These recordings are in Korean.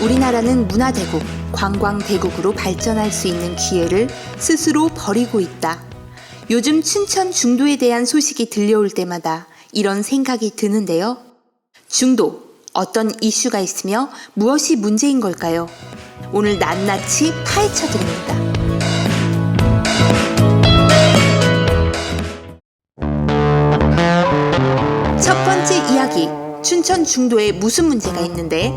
우리나라는 문화대국, 관광대국으로 발전할 수 있는 기회를 스스로 버리고 있다. 요즘 춘천 중도에 대한 소식이 들려올 때마다 이런 생각이 드는데요. 중도, 어떤 이슈가 있으며 무엇이 문제인 걸까요? 오늘 낱낱이 파헤쳐 드립니다. 첫 번째 이야기, 춘천 중도에 무슨 문제가 있는데?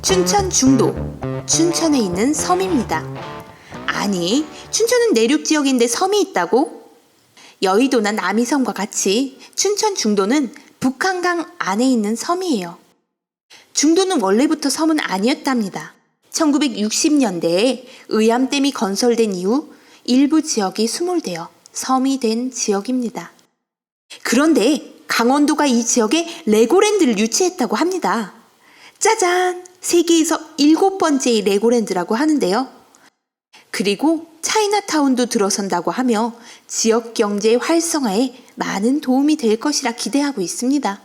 춘천 중도, 춘천에 있는 섬입니다. 아니, 춘천은 내륙 지역인데 섬이 있다고? 여의도나 남이섬과 같이 춘천 중도는 북한강 안에 있는 섬이에요. 중도는 원래부터 섬은 아니었답니다. 1960년대에 의암댐이 건설된 이후 일부 지역이 수몰되어 섬이 된 지역입니다. 그런데 강원도가 이 지역에 레고랜드를 유치했다고 합니다. 짜잔! 세계에서 7번째의 레고랜드라고 하는데요. 그리고 차이나타운도 들어선다고 하며 지역 경제 활성화에 많은 도움이 될 것이라 기대하고 있습니다.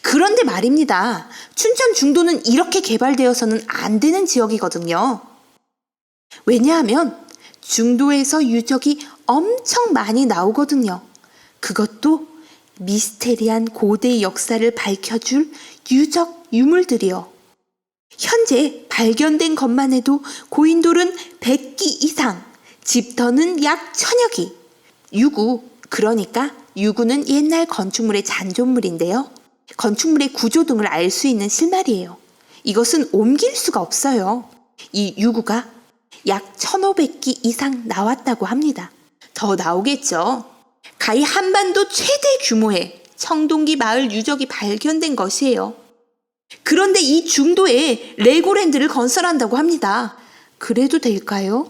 그런데 말입니다. 춘천 중도는 이렇게 개발되어서는 안 되는 지역이거든요. 왜냐하면 중도에서 유적이 엄청 많이 나오거든요. 그것도 미스테리한 고대 역사를 밝혀줄 유적 유물들이요. 현재 발견된 것만 해도 고인돌은 100기 이상, 집터는 약 1000여 기. 유구, 그러니까 유구는 옛날 건축물의 잔존물인데요. 건축물의 구조 등을 알 수 있는 실마리예요. 이것은 옮길 수가 없어요. 이 유구가 약 1500기 이상 나왔다고 합니다. 더 나오겠죠. 가히 한반도 최대 규모의 청동기 마을 유적이 발견된 것이에요. 그런데 이 중도에 레고랜드를 건설한다고 합니다. 그래도 될까요?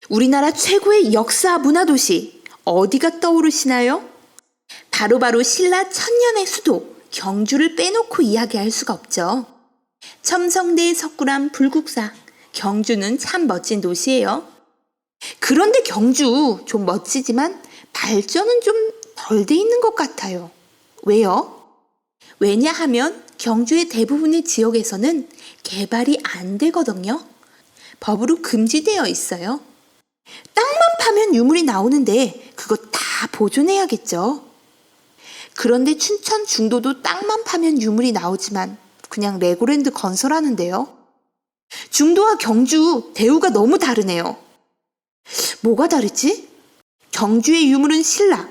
우리나라 최고의 역사 문화도시 어디가 떠오르시나요? 바로 신라 천년의 수도 경주를 빼놓고 이야기할 수가 없죠. 첨성대, 석굴암, 불국사, 경주는 참 멋진 도시예요. 그런데 경주 좀 멋지지만 발전은 좀 덜 돼 있는 것 같아요. 왜요? 왜냐하면 경주의 대부분의 지역에서는 개발이 안 되거든요. 법으로 금지되어 있어요. 땅만 파면 유물이 나오는데 그거 다 보존해야겠죠. 그런데 춘천 중도도 땅만 파면 유물이 나오지만 그냥 레고랜드 건설하는데요. 중도와 경주 대우가 너무 다르네요. 뭐가 다르지? 경주의 유물은 신라,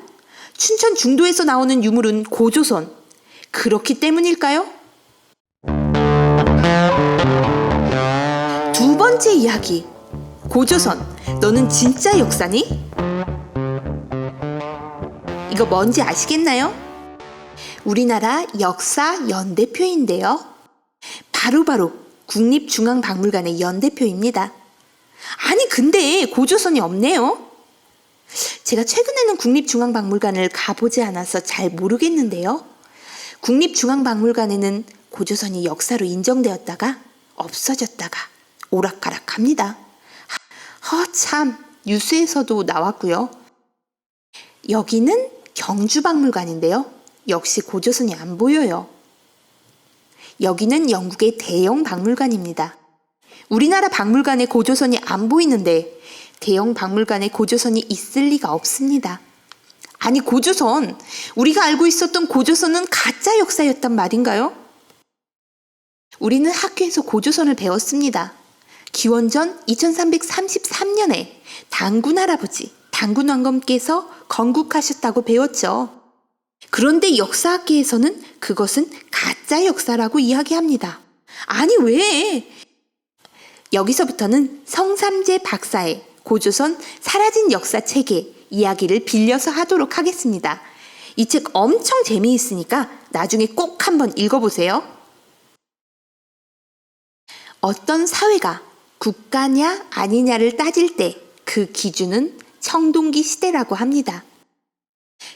춘천 중도에서 나오는 유물은 고조선. 그렇기 때문일까요? 두 번째 이야기. 고조선, 너는 진짜 역사니? 이거 뭔지 아시겠나요? 우리나라 역사 연대표인데요. 바로 국립중앙박물관의 연대표입니다. 아니, 근데 고조선이 없네요. 제가 최근에는 국립중앙박물관을 가보지 않아서 잘 모르겠는데요. 국립중앙박물관에는 고조선이 역사로 인정되었다가 없어졌다가 오락가락합니다. 참, 뉴스에서도 나왔고요. 여기는 경주박물관인데요. 역시 고조선이 안 보여요. 여기는 영국의 대형 박물관입니다. 우리나라 박물관에 고조선이 안 보이는데 대형 박물관에 고조선이 있을 리가 없습니다. 아니, 고조선, 우리가 알고 있었던 고조선은 가짜 역사였단 말인가요? 우리는 학교에서 고조선을 배웠습니다. 기원전 2333년에 단군 할아버지, 단군 왕검께서 건국하셨다고 배웠죠. 그런데 역사학계에서는 그것은 가짜 역사라고 이야기합니다. 아니, 왜? 여기서부터는 성삼재 박사의 고조선 사라진 역사 책의 이야기를 빌려서 하도록 하겠습니다. 이 책 엄청 재미있으니까 나중에 꼭 한번 읽어보세요. 어떤 사회가 국가냐 아니냐를 따질 때 그 기준은 청동기 시대라고 합니다.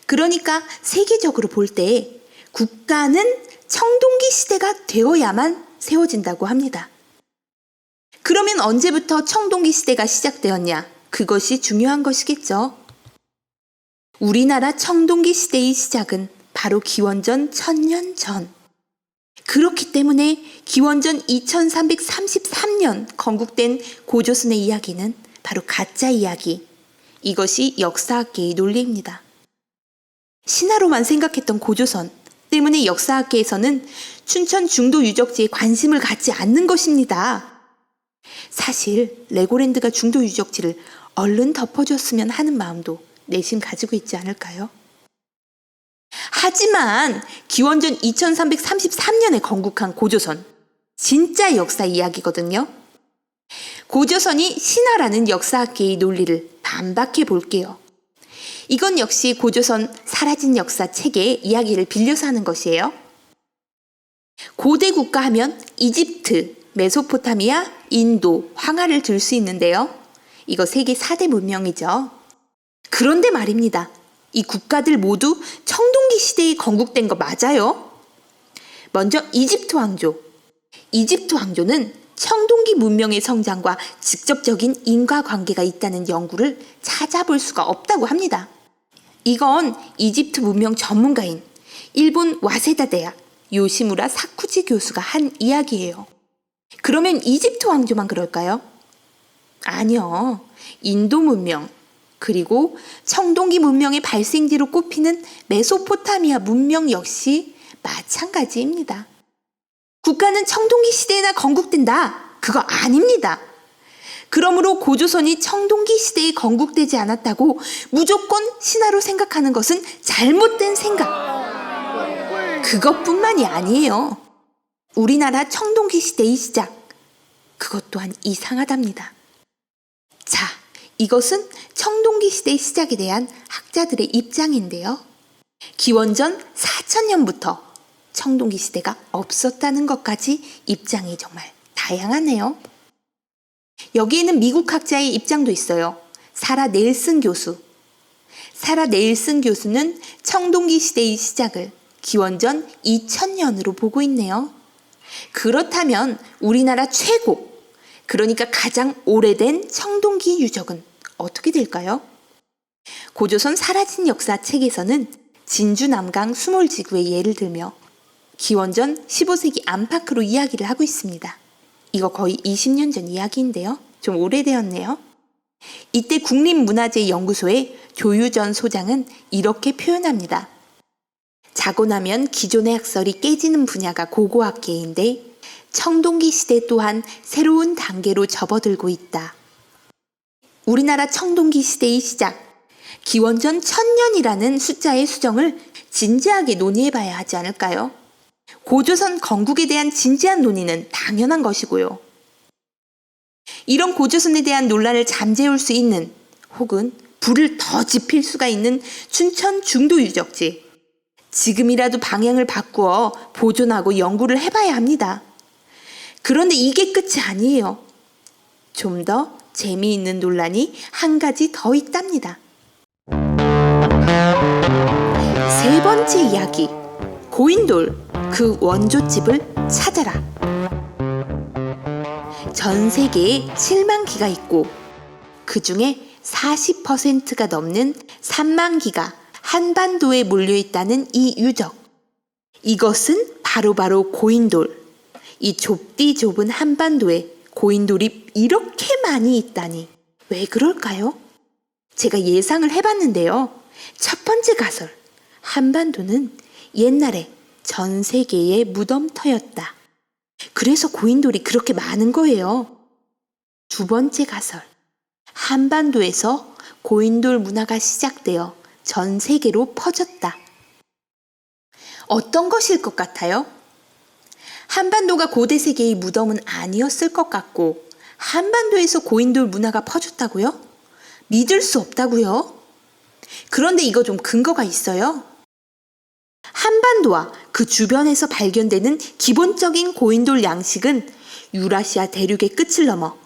그러니까 세계적으로 볼 때 국가는 청동기 시대가 되어야만 세워진다고 합니다. 그러면 언제부터 청동기 시대가 시작되었냐? 그것이 중요한 것이겠죠. 우리나라 청동기 시대의 시작은 바로 기원전 1000년 전. 그렇기 때문에 기원전 2333년 건국된 고조선의 이야기는 바로 가짜 이야기. 이것이 역사학계의 논리입니다. 신화로만 생각했던 고조선 때문에 역사학계에서는 춘천 중도 유적지에 관심을 갖지 않는 것입니다. 사실 레고랜드가 중도 유적지를 얼른 덮어줬으면 하는 마음도 내심 가지고 있지 않을까요? 하지만 기원전 2333년에 건국한 고조선, 진짜 역사 이야기거든요. 고조선이 신화라는 역사학계의 논리를 반박해 볼게요. 이건 역시 고조선 사라진 역사 책의 이야기를 빌려서 하는 것이에요. 고대 국가 하면 이집트, 메소포타미아, 인도, 황하를 들 수 있는데요. 이거 세계 4대 문명이죠. 그런데 말입니다. 이 국가들 모두 청동기 시대에 건국된 거 맞아요? 먼저 이집트 왕조. 이집트 왕조는 청동기 문명의 성장과 직접적인 인과관계가 있다는 연구를 찾아볼 수가 없다고 합니다. 이건 이집트 문명 전문가인 일본 와세다 대학 요시무라 사쿠지 교수가 한 이야기예요. 그러면 이집트 왕조만 그럴까요? 아니요. 인도 문명, 그리고 청동기 문명의 발생지로 꼽히는 메소포타미아 문명 역시 마찬가지입니다. 국가는 청동기 시대에나 건국된다. 그거 아닙니다. 그러므로 고조선이 청동기 시대에 건국되지 않았다고 무조건 신화로 생각하는 것은 잘못된 생각. 그것뿐만이 아니에요. 우리나라 청동기 시대의 시작. 그것 또한 이상하답니다. 자, 이것은 청동기 시대의 시작에 대한 학자들의 입장인데요. 기원전 4000년부터 청동기 시대가 없었다는 것까지 입장이 정말 다양하네요. 여기에는 미국 학자의 입장도 있어요. 사라 넬슨 교수. 사라 넬슨 교수는 청동기 시대의 시작을 기원전 2000년으로 보고 있네요. 그렇다면 우리나라 최고, 그러니까 가장 오래된 청동기 유적은 어떻게 될까요? 고조선 사라진 역사 책에서는 진주 남강 수몰지구의 예를 들며 기원전 15세기 안팎으로 이야기를 하고 있습니다. 이거 거의 20년 전 이야기인데요. 좀 오래되었네요. 이때 국립문화재연구소의 조유전 소장은 이렇게 표현합니다. 자고 나면 기존의 학설이 깨지는 분야가 고고학계인데 청동기 시대 또한 새로운 단계로 접어들고 있다. 우리나라 청동기 시대의 시작, 기원전 1000년이라는 숫자의 수정을 진지하게 논의해봐야 하지 않을까요? 고조선 건국에 대한 진지한 논의는 당연한 것이고요. 이런 고조선에 대한 논란을 잠재울 수 있는 혹은 불을 더 지필 수가 있는 춘천 중도 유적지, 지금이라도 방향을 바꾸어 보존하고 연구를 해봐야 합니다. 그런데 이게 끝이 아니에요. 좀 더 재미있는 논란이 한 가지 더 있답니다. 세 번째 이야기, 고인돌, 그 원조집을 찾아라. 전 세계에 7만 기가 있고 그 중에 40%가 넘는 3만 기가 한반도에 몰려있다는 이 유적. 이것은 바로 고인돌. 이 좁디 좁은 한반도에 고인돌이 이렇게 많이 있다니 왜 그럴까요? 제가 예상을 해봤는데요. 첫 번째 가설, 한반도는 옛날에 전 세계의 무덤터였다. 그래서 고인돌이 그렇게 많은 거예요. 두 번째 가설, 한반도에서 고인돌 문화가 시작되어 전 세계로 퍼졌다. 어떤 것일 것 같아요? 한반도가 고대 세계의 무덤은 아니었을 것 같고 한반도에서 고인돌 문화가 퍼졌다고요? 믿을 수 없다고요? 그런데 이거 좀 근거가 있어요. 한반도와 그 주변에서 발견되는 기본적인 고인돌 양식은 유라시아 대륙의 끝을 넘어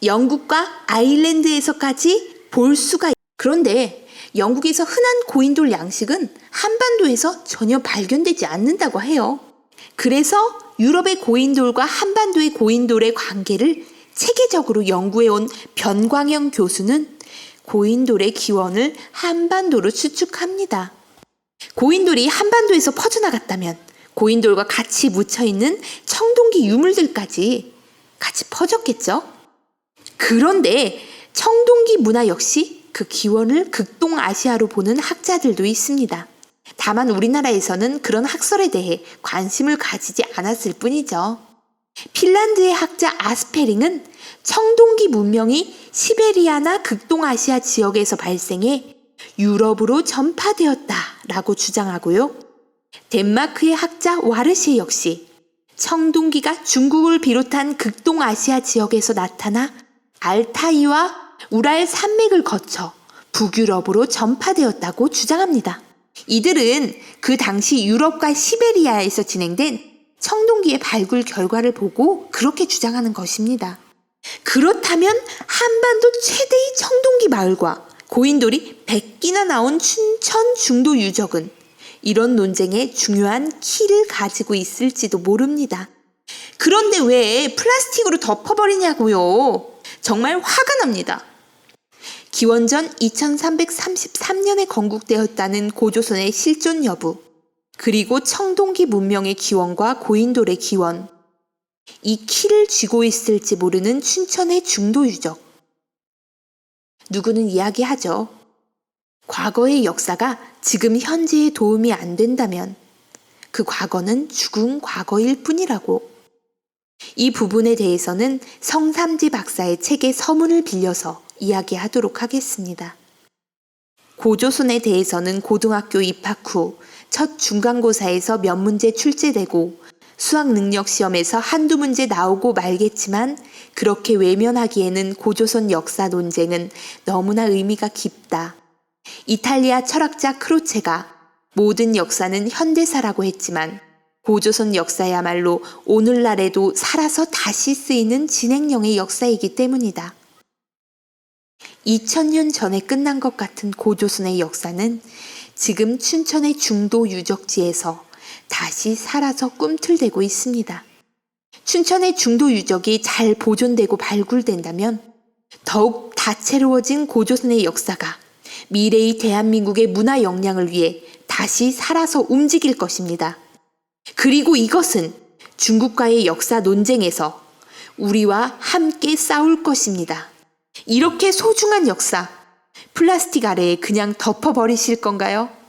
영국과 아일랜드에서까지 볼 수가 있어요. 그런데 영국에서 흔한 고인돌 양식은 한반도에서 전혀 발견되지 않는다고 해요. 그래서 유럽의 고인돌과 한반도의 고인돌의 관계를 체계적으로 연구해온 변광영 교수는 고인돌의 기원을 한반도로 추측합니다. 고인돌이 한반도에서 퍼져나갔다면 고인돌과 같이 묻혀있는 청동기 유물들까지 같이 퍼졌겠죠? 그런데 청동기 문화 역시 그 기원을 극동아시아로 보는 학자들도 있습니다. 다만 우리나라에서는 그런 학설에 대해 관심을 가지지 않았을 뿐이죠. 핀란드의 학자 아스페링은 청동기 문명이 시베리아나 극동아시아 지역에서 발생해 유럽으로 전파되었다라고 주장하고요. 덴마크의 학자 와르시에 역시 청동기가 중국을 비롯한 극동아시아 지역에서 나타나 알타이와 우랄 산맥을 거쳐 북유럽으로 전파되었다고 주장합니다. 이들은 그 당시 유럽과 시베리아에서 진행된 청동기의 발굴 결과를 보고 그렇게 주장하는 것입니다. 그렇다면 한반도 최대의 청동기 마을과 고인돌이 100기나 나온 춘천 중도 유적은 이런 논쟁에 중요한 키를 가지고 있을지도 모릅니다. 그런데 왜 플라스틱으로 덮어버리냐고요? 정말 화가 납니다. 기원전 2333년에 건국되었다는 고조선의 실존 여부, 그리고 청동기 문명의 기원과 고인돌의 기원, 이 키를 쥐고 있을지 모르는 춘천의 중도 유적. 누구는 이야기하죠. 과거의 역사가 지금 현재에 도움이 안 된다면 그 과거는 죽은 과거일 뿐이라고. 이 부분에 대해서는 성삼지 박사의 책의 서문을 빌려서 이야기하도록 하겠습니다. 고조선에 대해서는 고등학교 입학 후 첫 중간고사에서 몇 문제 출제되고 수학 능력 시험에서 한두 문제 나오고 말겠지만 그렇게 외면하기에는 고조선 역사 논쟁은 너무나 의미가 깊다. 이탈리아 철학자 크로체가 모든 역사는 현대사라고 했지만 고조선 역사야말로 오늘날에도 살아서 다시 쓰이는 진행형의 역사이기 때문이다. 2000년 전에 끝난 것 같은 고조선의 역사는 지금 춘천의 중도 유적지에서 다시 살아서 꿈틀대고 있습니다. 춘천의 중도 유적이 잘 보존되고 발굴된다면 더욱 다채로워진 고조선의 역사가 미래의 대한민국의 문화 역량을 위해 다시 살아서 움직일 것입니다. 그리고 이것은 중국과의 역사 논쟁에서 우리와 함께 싸울 것입니다. 이렇게 소중한 역사, 플라스틱 아래에 그냥 덮어버리실 건가요?